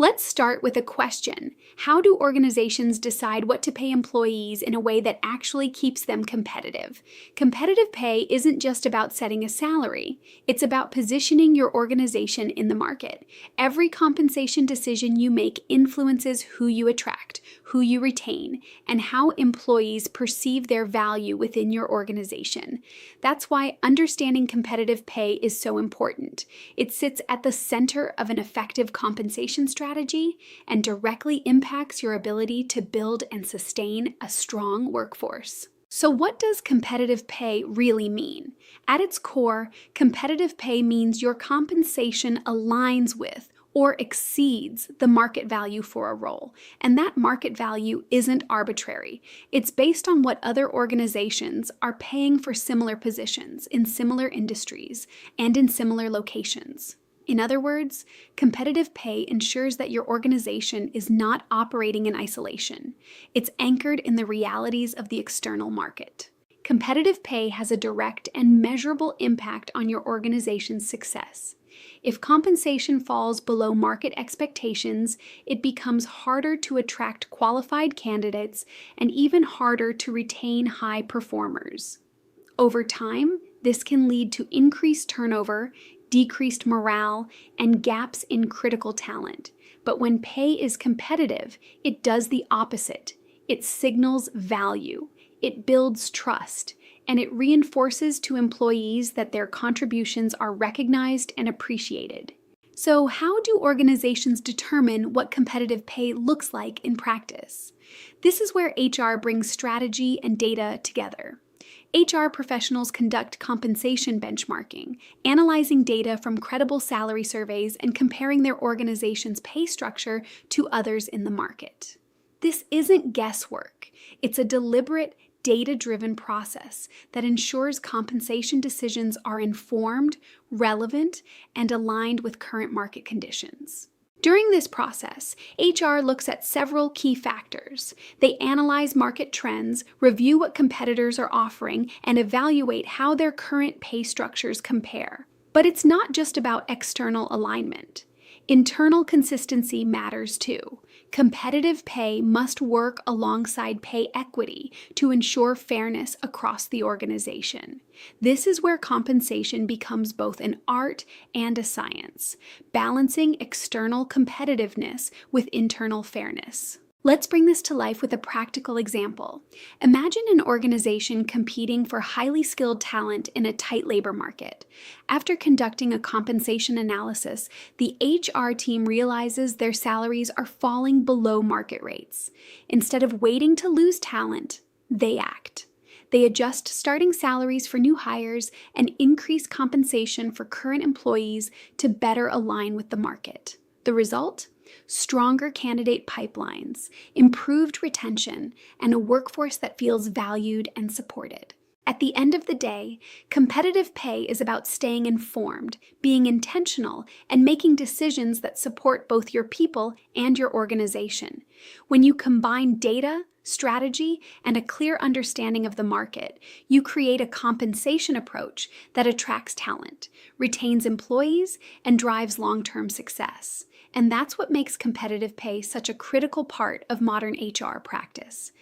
Let's start with a question. How do organizations decide what to pay employees in a way that actually keeps them competitive? Competitive pay isn't just about setting a salary. It's about positioning your organization in the market. Every compensation decision you make influences who you attract, who you retain, and how employees perceive their value within your organization. That's why understanding competitive pay is so important. It sits at the center of an effective compensation strategy and directly impacts your ability to build and sustain a strong workforce. So what does competitive pay really mean? At its core, competitive pay means your compensation aligns with or exceeds the market value for a role. And that market value isn't arbitrary. It's based on what other organizations are paying for similar positions in similar industries and in similar locations. In other words, competitive pay ensures that your organization is not operating in isolation. It's anchored in the realities of the external market. Competitive pay has a direct and measurable impact on your organization's success. If compensation falls below market expectations, it becomes harder to attract qualified candidates and even harder to retain high performers. Over time, this can lead to increased turnover, decreased morale, and gaps in critical talent. But when pay is competitive, it does the opposite. It signals value, it builds trust, and it reinforces to employees that their contributions are recognized and appreciated. So, how do organizations determine what competitive pay looks like in practice? This is where HR brings strategy and data together. HR professionals conduct compensation benchmarking, analyzing data from credible salary surveys and comparing their organization's pay structure to others in the market. This isn't guesswork. It's a deliberate, data-driven process that ensures compensation decisions are informed, relevant, and aligned with current market conditions. During this process, HR looks at several key factors. They analyze market trends, review what competitors are offering, and evaluate how their current pay structures compare. But it's not just about external alignment. Internal consistency matters too. Competitive pay must work alongside pay equity to ensure fairness across the organization. This is where compensation becomes both an art and a science, balancing external competitiveness with internal fairness. Let's bring this to life with a practical example. Imagine an organization competing for highly skilled talent in a tight labor market. After conducting a compensation analysis, the HR team realizes their salaries are falling below market rates. Instead of waiting to lose talent, they act. They adjust starting salaries for new hires and increase compensation for current employees to better align with the market. The result? Stronger candidate pipelines, improved retention, and a workforce that feels valued and supported. At the end of the day, competitive pay is about staying informed, being intentional, and making decisions that support both your people and your organization. When you combine data, strategy, and a clear understanding of the market, you create a compensation approach that attracts talent, retains employees, and drives long-term success. And that's what makes competitive pay such a critical part of modern HR practice.